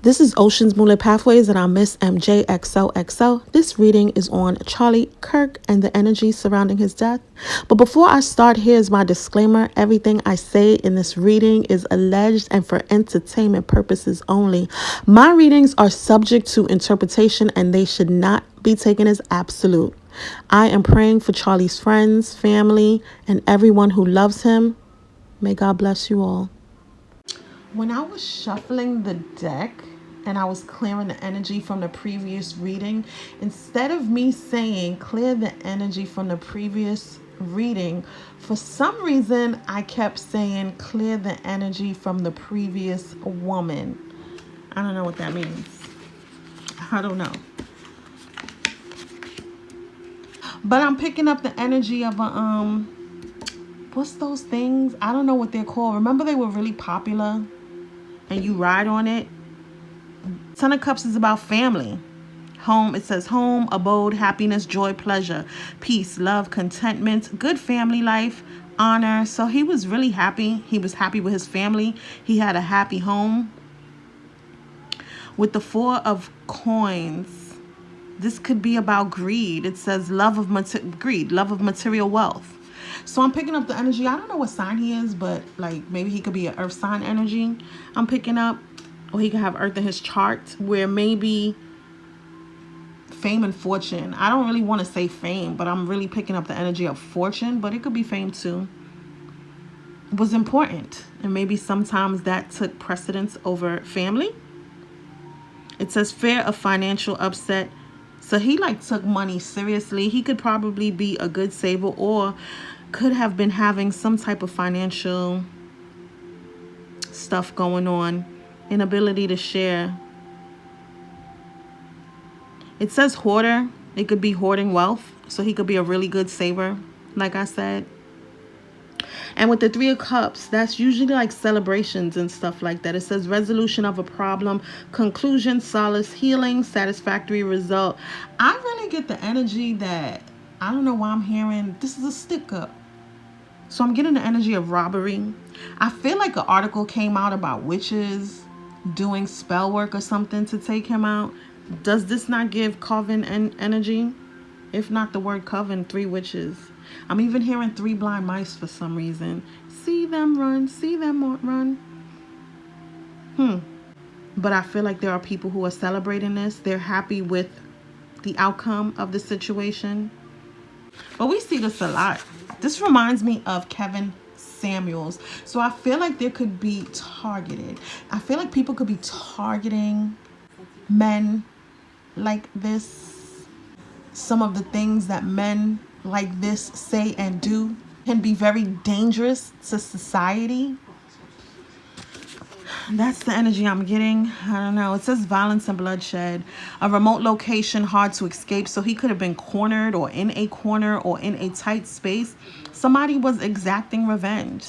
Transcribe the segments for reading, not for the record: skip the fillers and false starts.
This is Ocean's Moonlit Pathways, and I'm Miss MJXOXO. This reading is on Charlie Kirk and the energy surrounding his death. But before I start, here's my disclaimer. Everything I say in this reading is alleged and for entertainment purposes only. My readings are subject to interpretation and they should not be taken as absolute. I am praying for Charlie's friends, family, and everyone who loves him. May God bless you all. When I was shuffling the deck and I was clearing the energy from the previous reading, instead of me saying clear the energy from the previous reading, for some reason I kept saying clear the energy from the previous woman. I don't know what that means. I don't know. But I'm picking up the energy of a what's those things? I don't know what they're called. Remember they were really popular and you ride on it? Ten of Cups is about family. Home, it says home, abode, happiness, joy, pleasure, peace, love, contentment, good family life, honor. So he was really happy. He was happy with his family. He had a happy home. With the Four of Coins, this could be about greed. It says love of greed, love of material wealth. So I'm picking up the energy. I don't know what sign he is, but like maybe he could be an earth sign energy. I'm picking up, or he could have earth in his chart, where maybe fame and fortune. I don't really want to say fame, but I'm really picking up the energy of fortune, but it could be fame too. It was important, and maybe sometimes that took precedence over family. It says fear of financial upset. So he like took money seriously. He could probably be a good saver or could have been having some type of financial stuff going on. Inability to share. It says hoarder. It could be hoarding wealth. So he could be a really good saver, like I said. And with the Three of Cups, that's usually like celebrations and stuff like that. It says resolution of a problem, conclusion, solace, healing, satisfactory result. I really get the energy that, I don't know why I'm hearing, this is a stick up. So I'm getting the energy of robbery. I feel like an article came out about witches doing spell work or something to take him out. Does this not give coven energy? If not the word coven, 3 witches. I'm even hearing 3 blind mice for some reason. See them run, see them run. But I feel like there are people who are celebrating this. They're happy with the outcome of the situation. But we see this a lot. This reminds me of Kevin Samuels. So I feel like there could be targeted. I feel like people could be targeting men like this. Some of the things that men like this say and do can be very dangerous to society. That's the energy I'm getting. I don't know. It says violence and bloodshed. A remote location, hard to escape. So he could have been cornered or in a corner or in a tight space. Somebody was exacting revenge.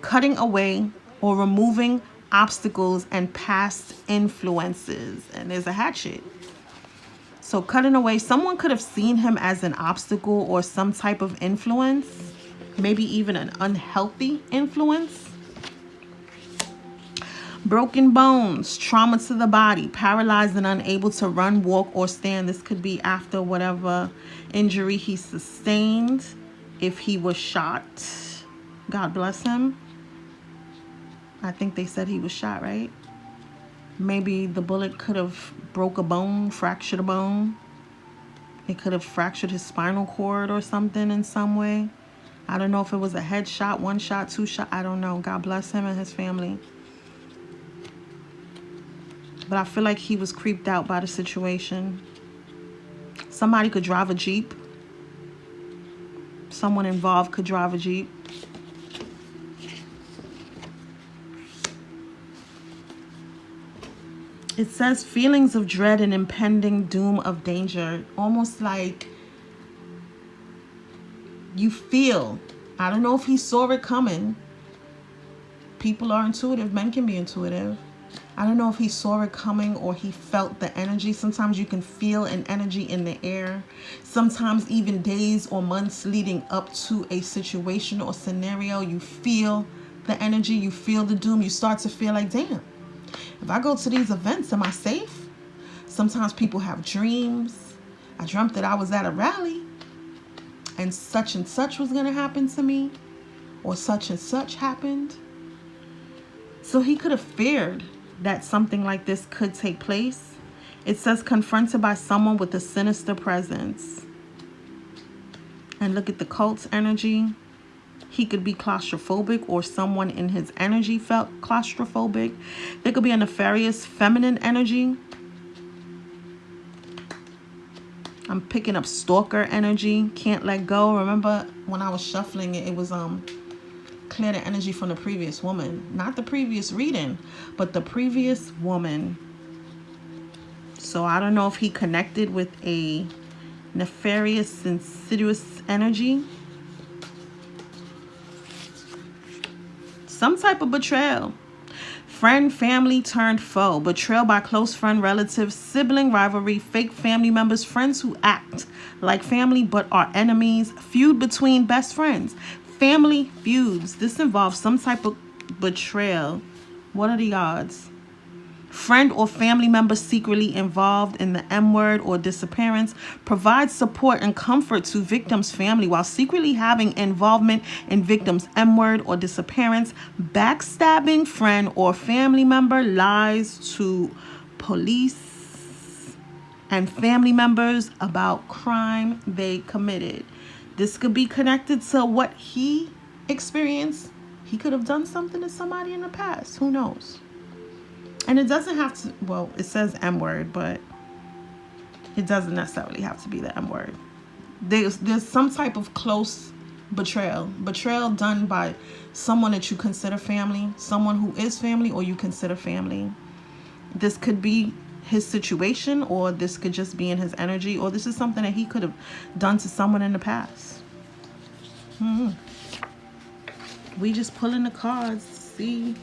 Cutting away or removing obstacles and past influences. And there's a hatchet. So cutting away, someone could have seen him as an obstacle or some type of influence. Maybe even an unhealthy influence. Broken bones, trauma to the body, paralyzed and unable to run, walk, or stand. This could be after whatever injury he sustained. If he was shot, God bless him. I think they said he was shot, right? Maybe the bullet could have broke a bone, fractured a bone. It could have fractured his spinal cord or something in some way. I don't know if it was a head shot, 1 shot, 2 shot. I don't know. God bless him and his family. But I feel like he was creeped out by the situation. Somebody could drive a Jeep. Someone involved could drive a Jeep. It says feelings of dread and impending doom of danger. Almost like you feel. I don't know if he saw it coming. People are intuitive. Men can be intuitive. I don't know if he saw it coming or he felt the energy. Sometimes you can feel an energy in the air. Sometimes even days or months leading up to a situation or scenario, you feel the energy, you feel the doom. You start to feel like, damn. If I go to these events, am I safe? Sometimes people have dreams. I dreamt that I was at a rally and such was going to happen to me, or such and such happened. So he could have feared that something like this could take place. It says confronted by someone with a sinister presence. And look at the cult's energy. He could be claustrophobic, or someone in his energy felt claustrophobic. There could be a nefarious feminine energy. I'm picking up stalker energy. Can't let go. Remember when I was shuffling it, it was clear the energy from the previous woman. Not the previous reading, but the previous woman. So I don't know if he connected with a nefarious, insidious energy. Some type of betrayal. Friend, family turned foe. Betrayal by close friend, relatives, sibling rivalry, fake family members, friends who act like family but are enemies, feud between best friends, family feuds. This involves some type of betrayal. What are the odds? Friend or family member secretly involved in the M word or disappearance provides support and comfort to victim's family while secretly having involvement in victim's M word or disappearance. Backstabbing friend or family member lies to police and family members about crime they committed. This could be connected to what he experienced. He could have done something to somebody in the past. Who knows? And it doesn't have to, well, it says M word, but it doesn't necessarily have to be the M word. There's some type of close betrayal. Betrayal done by someone that you consider family, someone who is family or you consider family. This could be his situation, or this could just be in his energy, or this is something that he could have done to someone in the past. We just pulling the cards to see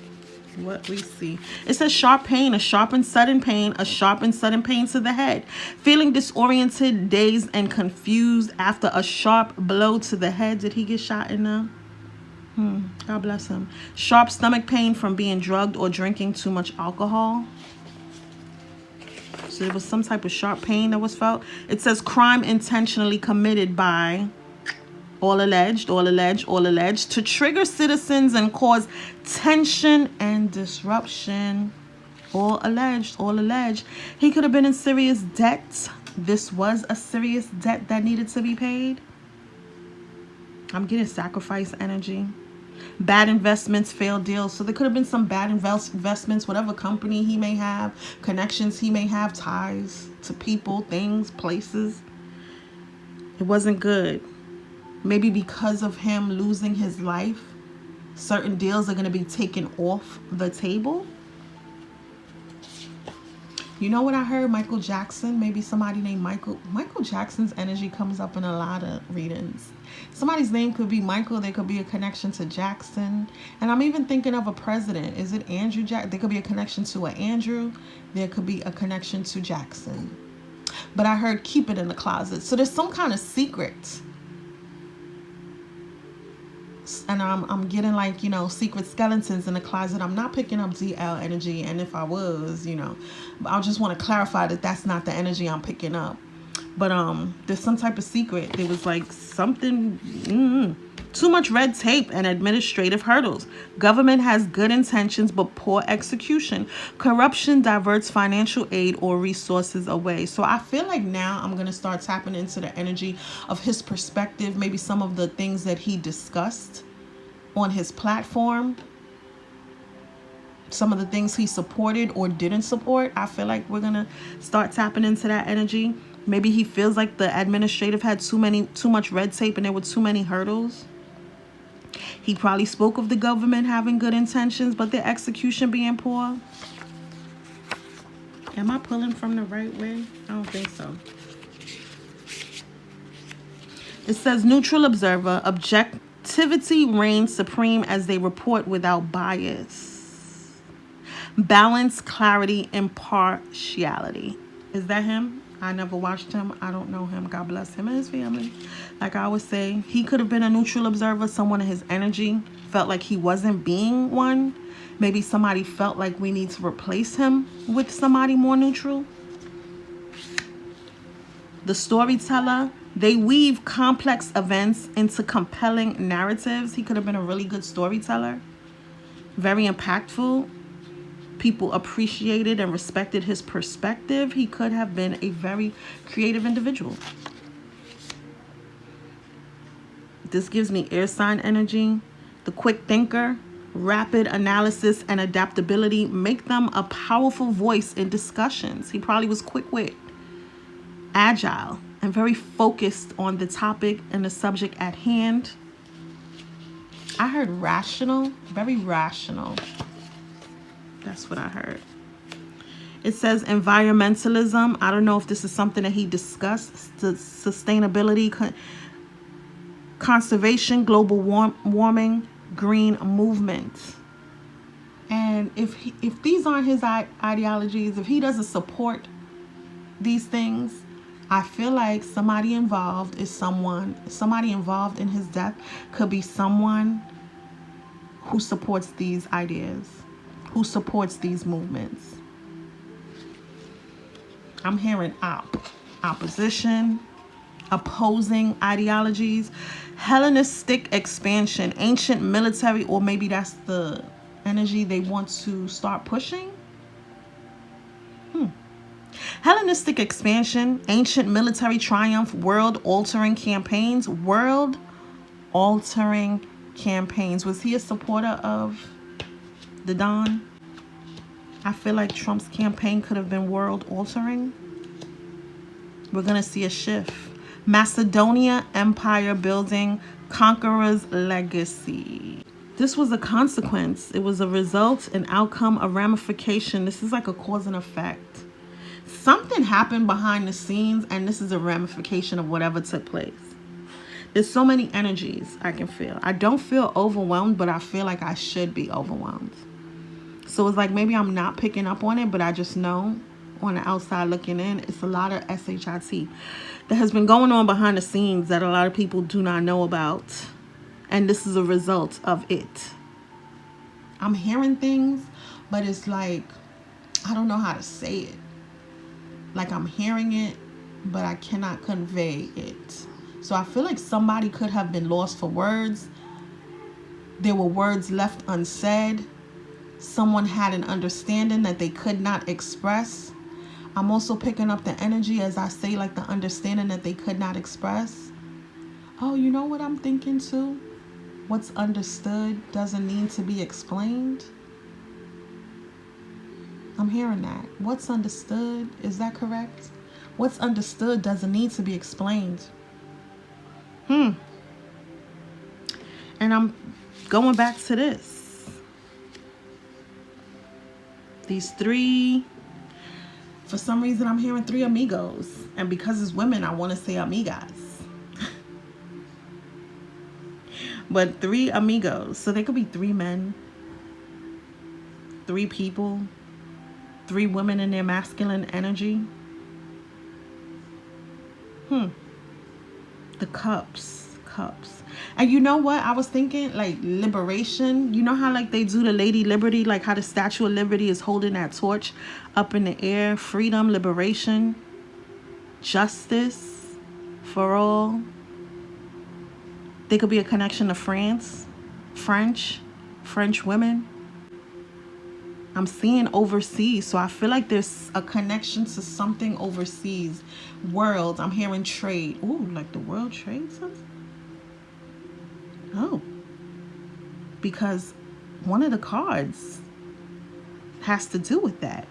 what we see. It says sharp pain, a sharp and sudden pain, a sharp and sudden pain to the head. Feeling disoriented, dazed, and confused after a sharp blow to the head. Did he get shot in the... God bless him. Sharp stomach pain from being drugged or drinking too much alcohol. So there was some type of sharp pain that was felt. It says crime intentionally committed by... all alleged, to trigger citizens and cause tension and disruption. All alleged. He could have been in serious debt. This was a serious debt that needed to be paid. I'm getting sacrifice energy. Bad investments, failed deals. So there could have been some bad investments, whatever company he may have, connections he may have, ties to people, things, places. It wasn't good. Maybe because of him losing his life, certain deals are going to be taken off the table. You know what I heard? Michael Jackson. Maybe somebody named Michael. Michael Jackson's energy comes up in a lot of readings. Somebody's name could be Michael. There could be a connection to Jackson. And I'm even thinking of a president. Is it Andrew Jackson? There could be a connection to an Andrew. There could be a connection to Jackson. But I heard keep it in the closet. So there's some kind of secret. And I'm getting like, you know, secret skeletons in the closet. I'm not picking up DL energy. And if I was, you know, I just want to clarify that that's not the energy I'm picking up. But there's some type of secret. There was like something, too much red tape and administrative hurdles. Government has good intentions but poor execution. Corruption diverts financial aid or resources away. So I feel like now I'm going to start tapping into the energy of his perspective. Maybe some of the things that he discussed on his platform. Some of the things he supported or didn't support. I feel like we're going to start tapping into that energy. Maybe he feels like the administrative had too much red tape and there were too many hurdles. He probably spoke of the government having good intentions, but their execution being poor. Am I pulling from the right way? I don't think so. It says neutral observer. Objectivity reigns supreme as they report without bias. Balance, clarity, impartiality. Is that him? I never watched him. I don't know him. God bless him and his family. Like I always say, he could have been a neutral observer. Someone in his energy felt like he wasn't being one. Maybe somebody felt like we need to replace him with somebody more neutral. The storyteller, they weave complex events into compelling narratives. He could have been a really good storyteller, very impactful. People appreciated and respected his perspective. He could have been a very creative individual. This gives me air sign energy. The quick thinker, rapid analysis and adaptability make them a powerful voice in discussions. He probably was quick-witted, agile, and very focused on the topic and the subject at hand. I heard rational, very rational. That's what I heard. It says environmentalism. I don't know if this is something that he discussed. Sustainability, conservation, global warming, green movement. And if these aren't his ideologies, if he doesn't support these things, I feel like somebody involved involved in his death could be someone who supports these ideas, who supports these movements. I'm hearing opposition, opposing ideologies, Hellenistic expansion, ancient military, or maybe that's the energy they want to start pushing. Hellenistic expansion, ancient military triumph, world-altering campaigns. World-altering campaigns. Was he a supporter of the Don? I feel like Trump's campaign could have been world-altering. We're going to see a shift. Macedonia, empire building, conqueror's legacy. This was a consequence. It was a result, an outcome, a ramification. This is like a cause and effect. Something happened behind the scenes, and this is a ramification of whatever took place. There's so many energies I can feel. I don't feel overwhelmed, but I feel like I should be overwhelmed. So it's like maybe I'm not picking up on it, but I just know on the outside looking in, it's a lot of SHIT that has been going on behind the scenes that a lot of people do not know about. And this is a result of it. I'm hearing things, but it's like, I don't know how to say it. Like I'm hearing it, but I cannot convey it. So I feel like somebody could have been lost for words. There were words left unsaid. Someone had an understanding that they could not express. I'm also picking up the energy as I say, like the understanding that they could not express. Oh, you know what I'm thinking too? What's understood doesn't need to be explained. I'm hearing that. What's understood, is that correct? What's understood doesn't need to be explained. And I'm going back to this. These three, for some reason I'm hearing three amigos. And because it's women, I want to say amigas. But three amigos. So they could be three men, three people, three women in their masculine energy. The cups. And you know what? I was thinking like liberation. You know how like they do the Lady Liberty, like how the Statue of Liberty is holding that torch up in the air. Freedom, liberation, justice for all. There could be a connection to France, French women. I'm seeing overseas, so I feel like there's a connection to something overseas. World, I'm hearing trade. Ooh, like the World Trade Center? Oh. Because one of the cards has to do with that.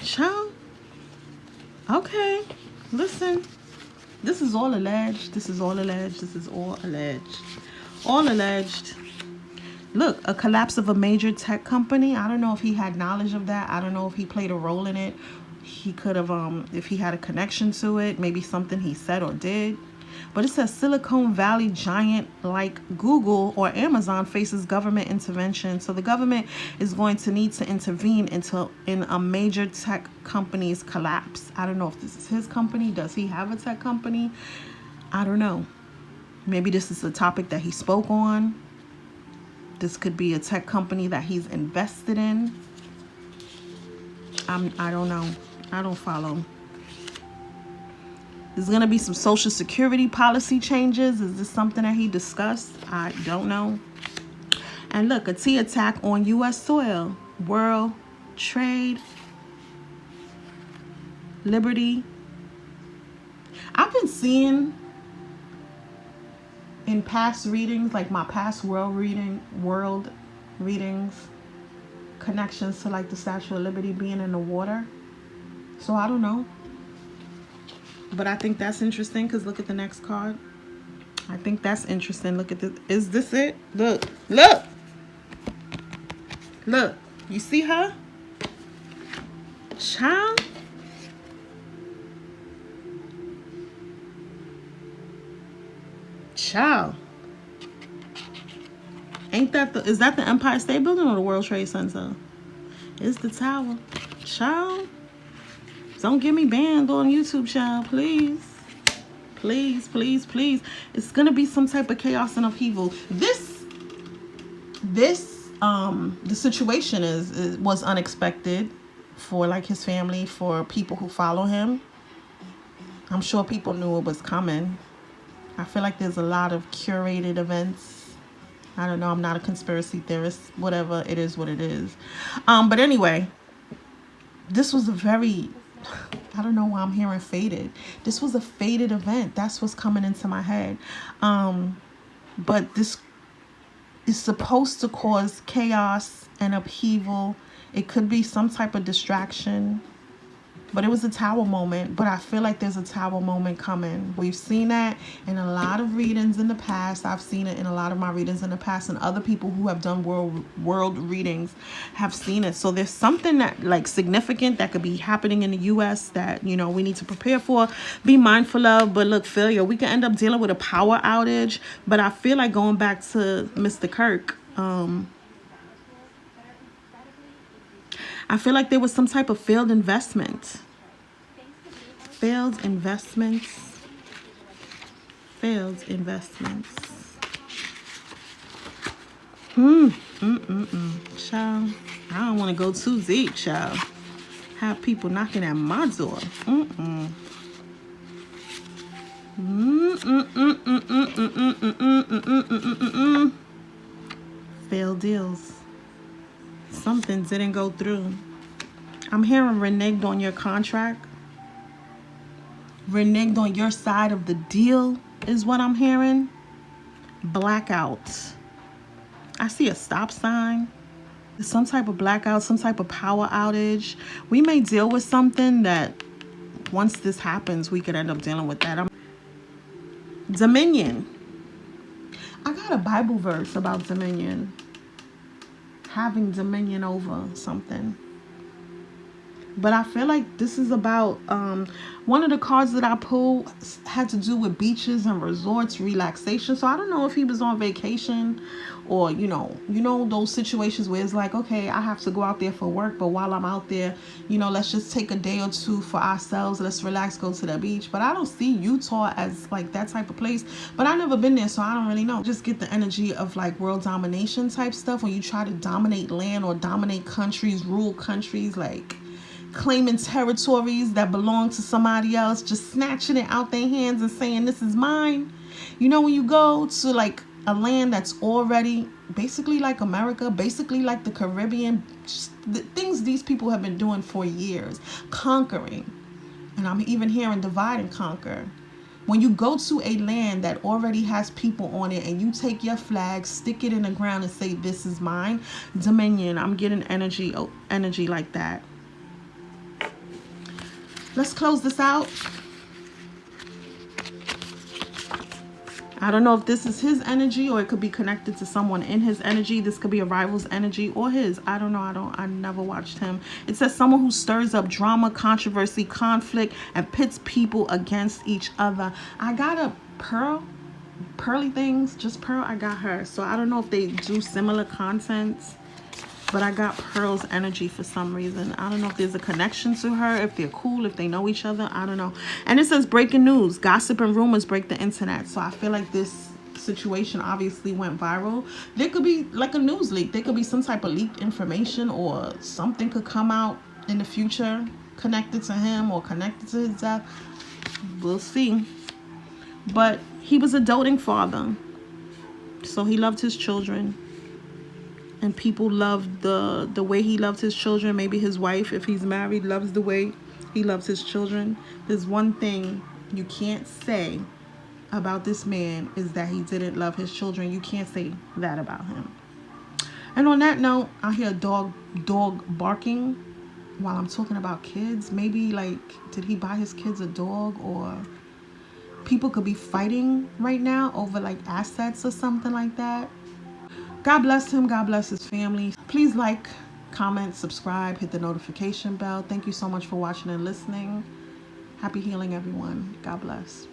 Child. Okay. Listen. This is all alleged. All alleged. Look, a collapse of a major tech company. I don't know if he had knowledge of that. I don't know if he played a role in it. He could have, if he had a connection to it, maybe something he said or did. But it says Silicon Valley giant like Google or Amazon faces government intervention. So the government is going to need to intervene in a major tech company's collapse. I don't know if this is his company. Does he have a tech company? I don't know. Maybe this is a topic that he spoke on. This could be a tech company that he's invested in. I don't know. I don't follow. There's going to be some social security policy changes. Is this something that he discussed? I don't know. And look, a T attack on U.S. soil. World trade. Liberty. I've been seeing in past readings, like my past world readings, connections to like the Statue of Liberty being in the water. So I don't know. But I think that's interesting because look at the next card. I think that's interesting. Look at this. Is this it? Look. Look. Look. You see her? Child. Child. Ain't that the, is that the Empire State Building or the World Trade Center? It's the tower. Child. Don't get me banned on YouTube, child, please. Please, please, please. It's gonna be some type of chaos and upheaval. The situation was unexpected for like his family, for people who follow him. I'm sure people knew it was coming. I feel like there's a lot of curated events. I don't know. I'm not a conspiracy theorist. Whatever. It is what it is. But anyway, this was a very, I don't know why I'm hearing faded. This was a faded event. That's what's coming into my head. But this is supposed to cause chaos and upheaval. It could be some type of distraction. But it was a tower moment. But I feel like there's a tower moment coming. We've seen that in a lot of readings in the past. I've seen it in a lot of my readings in the past. And other people who have done world readings have seen it. So there's something that like significant that could be happening in the U.S. that, you know, we need to prepare for, be mindful of. But look, failure. We can end up dealing with a power outage. But I feel like going back to Mr. Kirk, I feel like there was some type of failed investment. Failed investments. Failed investments. Child, I don't want to go too deep, child. Have people knocking at my door. Failed deals. Something didn't go through. I'm hearing reneged on your contract. Reneged on your side of the deal is what I'm hearing. Blackout. I see a stop sign. Some type of blackout, some type of power outage. We may deal with something that once this happens, we could end up dealing with that. Dominion. I got a Bible verse about dominion. Having dominion over something. But I feel like this is about one of the cards that I pulled had to do with beaches and resorts, relaxation. So I don't know if he was on vacation or, you know, those situations where it's like, okay, I have to go out there for work. But while I'm out there, you know, let's just take a day or two for ourselves. Let's relax, go to the beach. But I don't see Utah as like that type of place. But I've never been there, so I don't really know. Just get the energy of like world domination type stuff when you try to dominate land or dominate countries, rule countries, like claiming territories that belong to somebody else, just snatching it out their hands and saying this is mine. You know, when you go to like a land that's already basically like America, basically like the Caribbean, the things these people have been doing for years, conquering. And I'm even hearing divide and conquer. When you go to a land that already has people on it and you take your flag, stick it in the ground and say this is mine, dominion. I'm getting energy like that. Let's close this out. I don't know if this is his energy or it could be connected to someone in his energy. This could be a rival's energy or his. I don't know. I never watched him. It says someone who stirs up drama, controversy, conflict, and pits people against each other. I got a pearly things, just pearl. I got her. So I don't know if they do similar contents. But I got Pearl's energy for some reason. I don't know if there's a connection to her, if they're cool, if they know each other. I don't know. And it says breaking news. Gossip and rumors break the internet. So I feel like this situation obviously went viral, there could be like a news leak. There could be some type of leaked information, or something could come out in the future connected to him or connected to his death. We'll see. But he was a doting father, so he loved his children, and people loved the way he loved his children. Maybe his wife, if he's married, loves the way he loves his children. There's one thing you can't say about this man, is that he didn't love his children. You can't say that about him. And on that note, I hear a dog barking while I'm talking about kids. Maybe like, did he buy his kids a dog? Or people could be fighting right now over like assets or something like that. God bless him. God bless his family. Please like, comment, subscribe, hit the notification bell. Thank you so much for watching and listening. Happy healing, everyone. God bless.